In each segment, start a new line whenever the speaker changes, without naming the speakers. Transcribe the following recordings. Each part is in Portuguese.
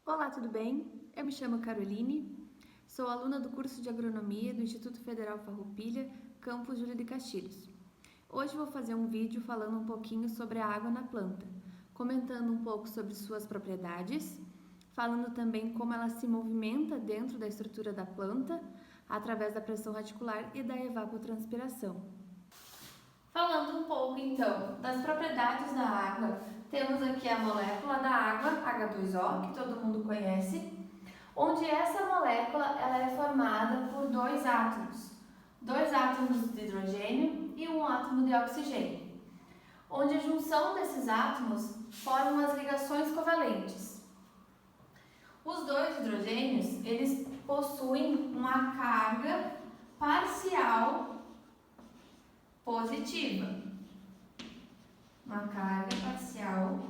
Olá, tudo bem? Eu me chamo Caroline, sou aluna do curso de Agronomia do Instituto Federal Farroupilha, campus Júlio de Castilhos. Hoje vou fazer um vídeo falando um pouquinho sobre a água na planta, comentando um pouco sobre suas propriedades, falando também como ela se movimenta dentro da estrutura da planta, através da pressão radicular e da evapotranspiração. Falando um pouco então das propriedades da água, temos aqui a molécula da água, H2O, que todo mundo conhece, onde essa molécula ela é formada por dois átomos de hidrogênio e um átomo de oxigênio, onde a junção desses átomos forma as ligações covalentes. Os dois hidrogênios, eles possuem uma carga parcial positiva. Uma carga parcial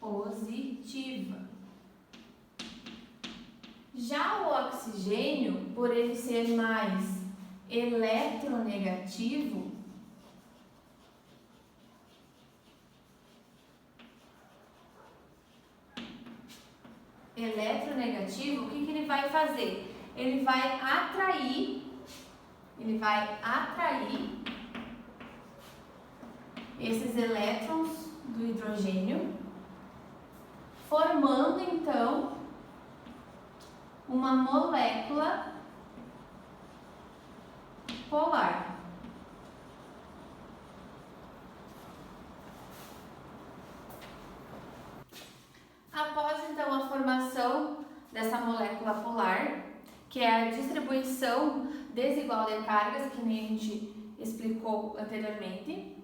positiva. Já o oxigênio, por ele ser mais eletronegativo, o que ele vai fazer? Ele vai atrair esses elétrons do hidrogênio, formando então uma molécula polar. Após então a formação dessa molécula polar, que é a distribuição desigual de cargas, que nem a gente explicou anteriormente,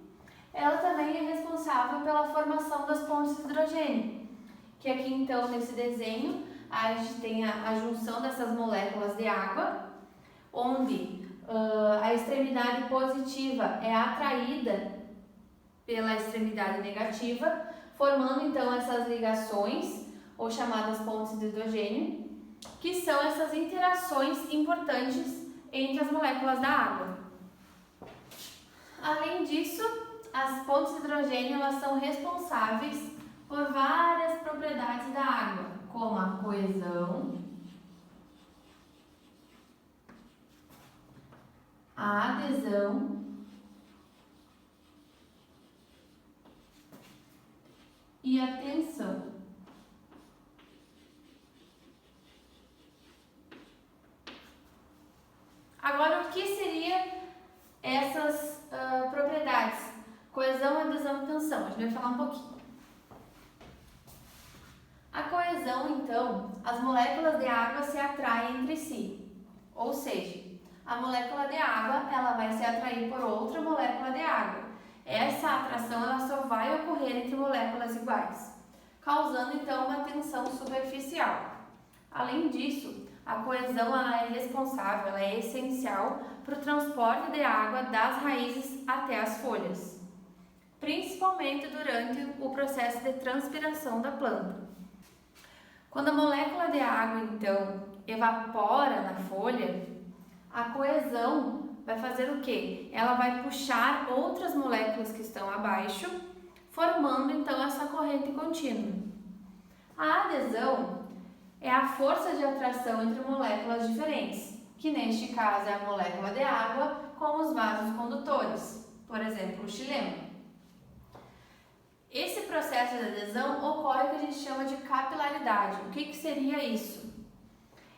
ela também é responsável pela formação das pontes de hidrogênio, que aqui então nesse desenho a gente tem a junção dessas moléculas de água, onde a extremidade positiva é atraída pela extremidade negativa, formando então essas ligações, ou chamadas pontes de hidrogênio, que são essas interações importantes entre as moléculas da água. Além disso, as pontes de hidrogênio elas são responsáveis por várias propriedades da água, como a coesão, a adesão e a tensão. Agora, o que seria essas propriedades? Coesão, adesão e tensão. A gente vai falar um pouquinho. A coesão, então, as moléculas de água se atraem entre si. Ou seja, a molécula de água ela vai se atrair por outra molécula de água. Essa atração ela só vai ocorrer entre moléculas iguais, causando então uma tensão superficial. Além disso, a coesão ela é responsável, ela é essencial para o transporte de água das raízes até as folhas, principalmente durante o processo de transpiração da planta. Quando a molécula de água então evapora na folha, a coesão vai fazer o quê? Ela vai puxar outras moléculas que estão abaixo, formando então essa corrente contínua. A adesão é a força de atração entre moléculas diferentes, que neste caso é a molécula de água com os vasos condutores, por exemplo, o xilema. Esse processo de adesão ocorre o que a gente chama de capilaridade. O que seria isso?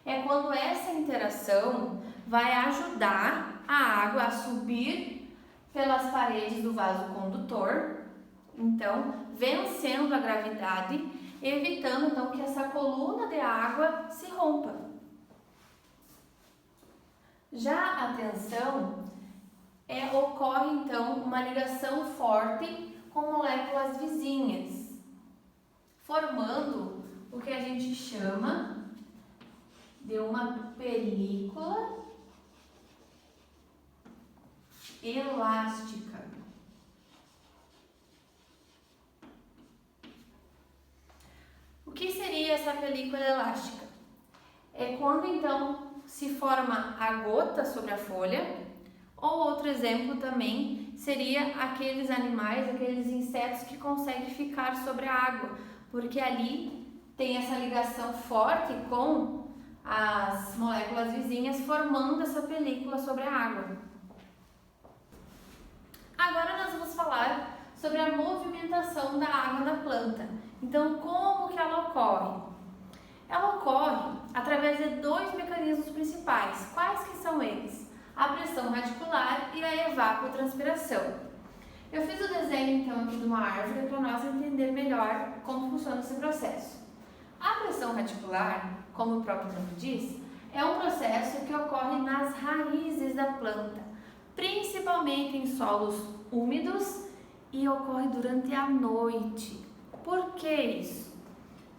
É quando essa interação vai ajudar a água a subir pelas paredes do vaso condutor, então vencendo a gravidade, evitando então que essa coluna de água se rompa. Já a tensão ocorre então uma ligação forte com moléculas vizinhas, formando o que a gente chama de uma película elástica. O que seria essa película elástica? É quando então se forma a gota sobre a folha, ou outro exemplo também seria aqueles animais, aqueles insetos que conseguem ficar sobre a água, porque ali tem essa ligação forte com as moléculas vizinhas, formando essa película sobre a água. Agora nós vamos falar sobre a movimentação da água na planta. Então, como que ela ocorre? Ela ocorre através de dois mecanismos principais. Quais que são eles? A pressão radicular e a evapotranspiração. Eu fiz o desenho então aqui de uma árvore para nós entender melhor como funciona esse processo. A pressão radicular, como o próprio nome diz, é um processo que ocorre nas raízes da planta, principalmente em solos úmidos e ocorre durante a noite. Por que isso?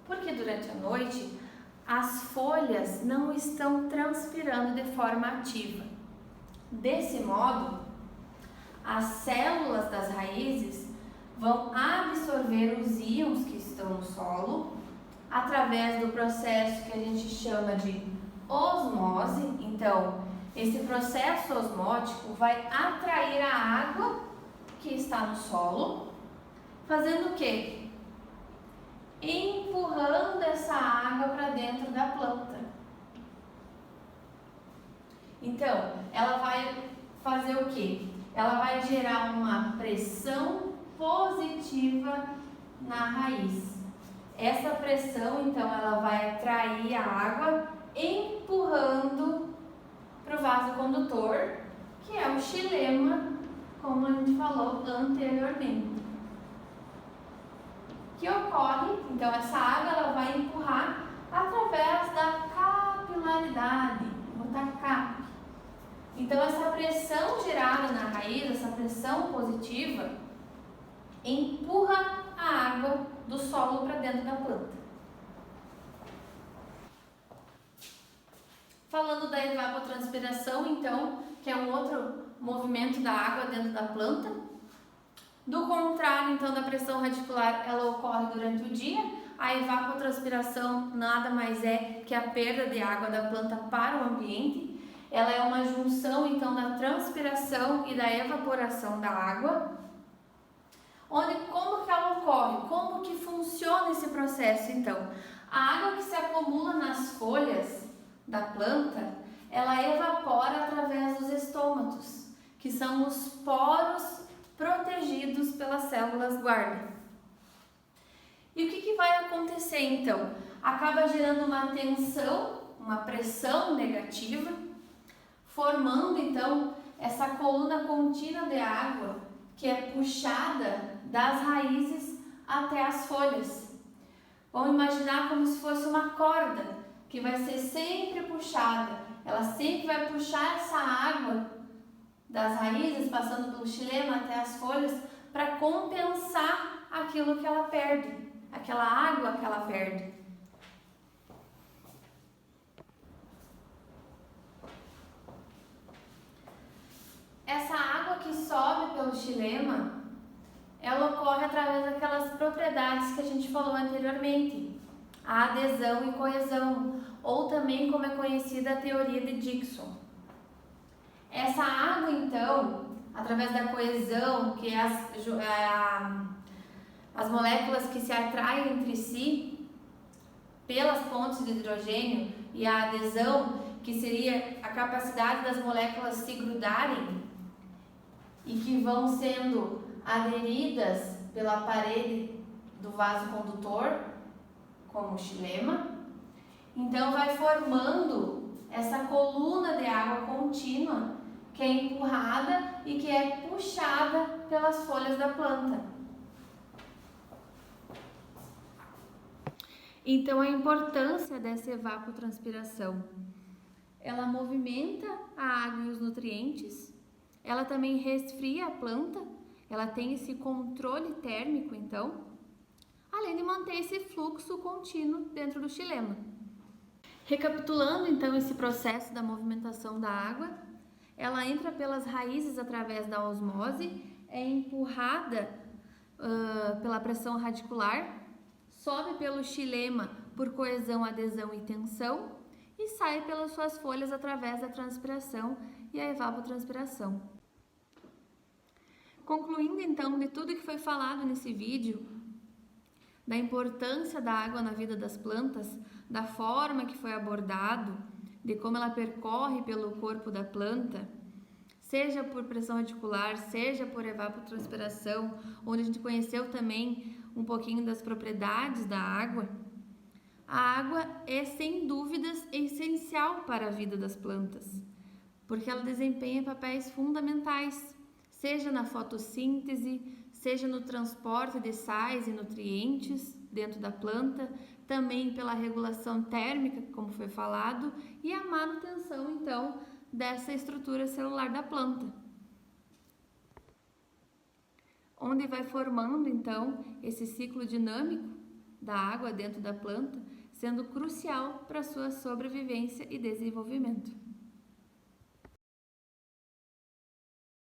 Porque durante a noite as folhas não estão transpirando de forma ativa. Desse modo, as células das raízes vão absorver os íons que estão no solo através do processo que a gente chama de osmose. Então, esse processo osmótico vai atrair a água que está no solo, fazendo o quê? Empurrando essa água para dentro da planta. Então, ela vai fazer o quê? Ela vai gerar uma pressão positiva na raiz. Essa pressão, então, ela vai atrair a água, empurrando para o vaso condutor, que é o xilema, como a gente falou anteriormente. Que ocorre, então, essa água ela vai empurrar através da capilaridade, vou botar cap. Então, essa pressão gerada na raiz, essa pressão positiva, empurra a água do solo para dentro da planta. Falando da evapotranspiração, então, que é um outro movimento da água dentro da planta. Do contrário, então, da pressão radicular, ela ocorre durante o dia. A evapotranspiração nada mais é que a perda de água da planta para o ambiente. Ela é uma junção, então, da transpiração e da evaporação da água. Como que ela ocorre? Como que funciona esse processo, então? A água que se acumula nas folhas da planta, ela evapora através dos estômatos, que são os poros protegidos pelas células guarda. E o que vai acontecer, então? Acaba gerando uma tensão, uma pressão negativa, formando, então, essa coluna contínua de água que é puxada das raízes até as folhas. Vamos imaginar como se fosse uma corda que vai ser sempre puxada. Ela sempre vai puxar essa água das raízes, passando pelo xilema até as folhas, para compensar aquilo que ela perde, aquela água que ela perde. Essa água que sobe pelo xilema, ela ocorre através daquelas propriedades que a gente falou anteriormente, a adesão e coesão, ou também como é conhecida a teoria de Dickson. Essa água, então, através da coesão, que é as moléculas que se atraem entre si pelas pontes de hidrogênio, e a adesão, que seria a capacidade das moléculas se grudarem e que vão sendo aderidas pela parede do vaso condutor, como o xilema. Então, vai formando essa coluna de água contínua que é empurrada e que é puxada pelas folhas da planta. Então, a importância dessa evapotranspiração. Ela movimenta a água e os nutrientes, ela também resfria a planta, ela tem esse controle térmico, então, além de manter esse fluxo contínuo dentro do xilema. Recapitulando, então, esse processo da movimentação da água, ela entra pelas raízes através da osmose, é empurrada pela pressão radicular, sobe pelo xilema por coesão, adesão e tensão e sai pelas suas folhas através da transpiração e a evapotranspiração. Concluindo, então, de tudo que foi falado nesse vídeo, da importância da água na vida das plantas, da forma que foi abordado, de como ela percorre pelo corpo da planta, seja por pressão radicular, seja por evapotranspiração, onde a gente conheceu também um pouquinho das propriedades da água. A água é, sem dúvidas, essencial para a vida das plantas, porque ela desempenha papéis fundamentais, seja na fotossíntese, seja no transporte de sais e nutrientes dentro da planta, também pela regulação térmica, como foi falado, e a manutenção, então, dessa estrutura celular da planta, onde vai formando, então, esse ciclo dinâmico da água dentro da planta, sendo crucial para a sua sobrevivência e desenvolvimento.